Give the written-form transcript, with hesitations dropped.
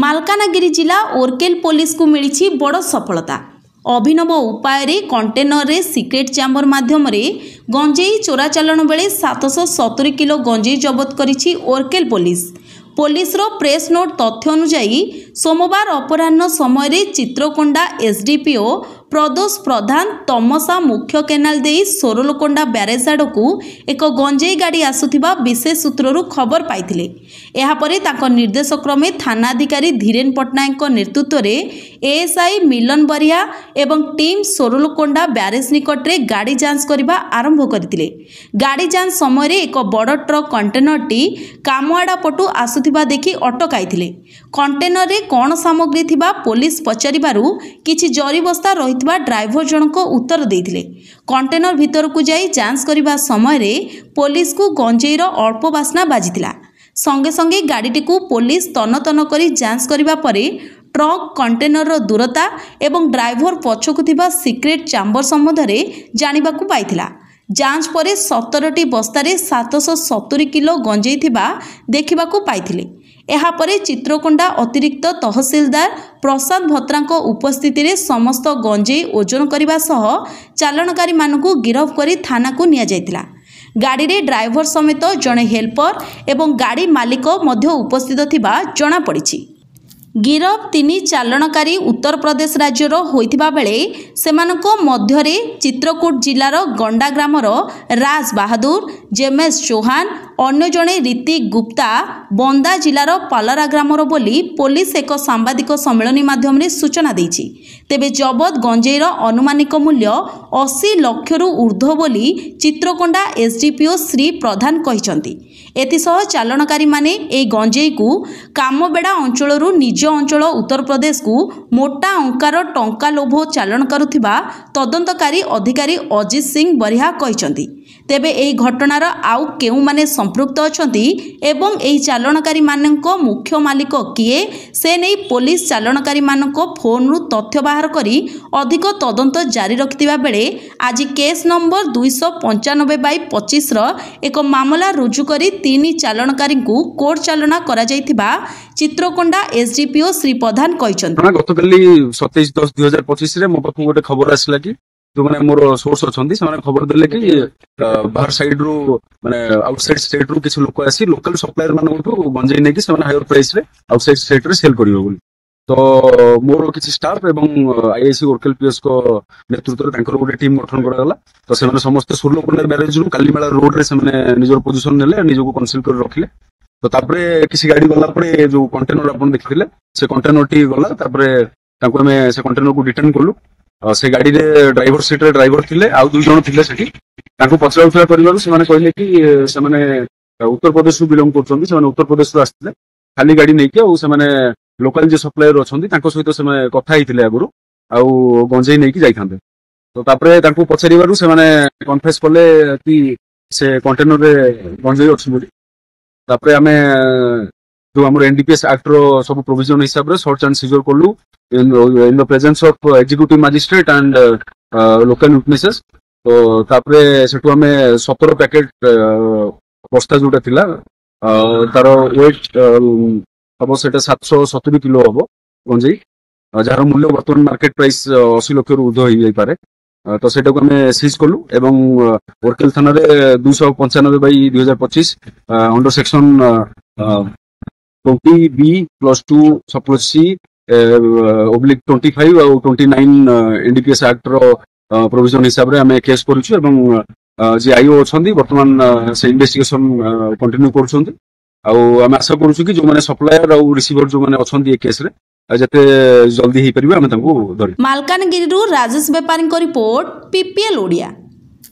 मालकानगिरी जिला ओरकेल पुलिस को मिली बड़ सफलता। अभिनव उपाय कंटेनर रे सिक्रेट चैम्बर माध्यम गंजेई चोराचालाण बेले 770 किलो गंजेई जबत करिछि ओरकेल पुलिस रो प्रेस नोट तथ्य अनुसार सोमवार अपराह्न समय चित्रकोंडा एसडीपीओ प्रदोष प्रधान तमसा मुख्य केनाल दे सोरलकोंडा ब्यारेज आड़कू एक गंजेई गाड़ी आसुथिबा विशेष सूत्ररू खबर पाइथिले। एहापरे तांको निर्देश क्रमे थानाधिकारी धीरेन पट्टनायक नेतृत्व में एएसआई मिलन बरिया एवं टीम सोरलकोंडा ब्यारेज निकट में गाड़ी जांच करने आरंभ करथिले। गाड़ी जांच समय एक बड़ ट्रक कंटेनर टी कामवाड़ा पटू आसुथिबा देखि अटकाइथिले। कंटेनर रे कौन सामग्री थिबा पुलिस पचारिबारु किछि जरी बस्ता रही ड्राइवर जनक उत्तर देथिले। कंटेनर भीतर को जाई जांच करने समय पुलिस को गंजेईर अल्प बास्ना बाजिथिला। संगे संगे गाड़ीटी को पुलिस तन तन करी जांच करने परे ट्रक कंटेनर दूरता एवं ड्राइवर पछकु थिबा सिक्रेट चैम्बर संबंध में जानिबाकू पाइथिला। जांच परे 17टी बस्तारे 770 किलो गंजेई थिबा देखिबाकू पाइथिले। एहापरे चित्रकोंडा अतिरिक्त तहसीलदार प्रसाद भत्रांको उपस्थिति रे समस्त गंजेई ओजन करने सह चालाणकारी मानकू गिरफ करी थाना को निया जायतिला। गाड़ी रे ड्राइवर समेत जड़े हेल्पर एवं गाड़ी मालिक मध्य उपस्थित थिबा जणा पड़िछि। गिरफ 3 चालाणकारी उत्तर प्रदेश राज्यर होइथिबा बेले सेमानको मध्यरे चित्रकूट जिलार गंडा ग्रामर राज बहादुर, जेमेस चौहान, अन्य जड़े ऋतिक गुप्ता बंदा जिलार पालरा ग्रामर बोली पुलिस एक सांबादिक सम्मेलन माध्यम सूचना देछि। तेबे जबत गंजेईर अनुमानिक मूल्य 80 लाख रु ऊर्ध्व बोली चित्रकोंडा एसडीपीओ श्री प्रधान कहिसंती। एतिसह चालाणकारी माने ए गंजेई को कामबेड़ा अंचलरू निज अंचल उत्तर प्रदेश को मोटा अंकार टंका लोभ चालाण करुथिबा तदंतकारी अधिकारी अजित सिंह बरिहा कहिसंती। तेबे एही घटनार आउ केउ माने संपृक्त अछंती एवं एही चालाणकारी मानक मुख्य मालिक किए से नहीं पुलिस चालाणकारी मानक फोन रु तथ्य बाहर करी अधिक तदंत जारी रखिथिबा बेले आज केस नंबर 295/25 रो एक मामला रुजु करी 3 चालाणकारी को कोर्ट चालना करा जायथिबा चित्रकोंडा एसडीपीओ श्री प्रधान कहिसंती। गतकाली 27/10/2025 रे मो पाखु गोटे खबर आसला कि जो माने मोर सोर्स अछंती से माने खबर देले कि बाहर साइड रू माने आउटसाइड स्टेट रू किछ लोक आसी लोकल सप्लायर मानकठू गंजेई नै कि से माने हायर प्राइस रे आउटसाइड स्टेट रे सेल करियो बोली। तो मोर किछ स्टाफ एवं आईआईसी ओरकेल पीएस को नेतृत्व रे तांकर गोटे टीम गठन करा गला। तो से माने समस्त सोरलकोंडा बैरेज रू कालीमेला रोड रे से माने निजर पोजीशन नेले निजो को कंसील कर रखिले। तो तापरे किसी गाड़ी गला परे जो कंटेनर आपण देखिथिले से कंटेनर टी गला तापरे तांको हमें से कंटेनर को रिटर्न करलु। से गाड़ी रे ड्राइवर सीट रे ड्राइवर थिले आउ 2 जण थिले सेठी तांको पचरा उठरा परिवार से माने कहले कि से माने उत्तर प्रदेश रु बिलोंग करछन्ती से माने उत्तर प्रदेश रु आस्थिले खाली गाड़ी नै कि आ से माने लोकल जे सप्लायर अछन्ती तांको सहित से माने कथा हिथिले आगुरु आउ गंजेई नै कि जाई थांते। तो तापरे तांको पचरिबारु से माने कन्फेस करले कि से कंटेनर रे गंजेई अछि बोली। तापरे हमें जो हमर एनडीपीएस एक्ट रो सब प्रोविजन हिसाब रे सर्च एंड सीजर करलु in the presence of executive magistrate and local witnesses। तो तापरे सेटु हमें 17 पैकेट बस्ता जोटा थिला तार वेट अब सेटा 770 किलो हबो गंजेई जार मूल्य वर्तमान मार्केट प्राइस 80 लाख रु ऊर्ध्व होई पारे। तो सेटा को हमें सीज करलु एवं ओरकेल थाना रे 295/2025 अंडर सेक्शन 20B+2 /C -25 और 29 एनडीपीएस एक्ट रो प्रोविजन हिसाब रे हमें केस करूछु एवं जे आईओ अछंती वर्तमान से इन्वेस्टिगेशन कंटिन्यू करूछंती। आ हम आशा करूछु कि जो माने सप्लायर और रिसीवर जो माने अछंती ए केस रे जते जल्दी ही परिबा हम तांको धरि। मालकानगिरी रु राजेश बेपारी को रिपोर्ट पीपीएल ओडिया।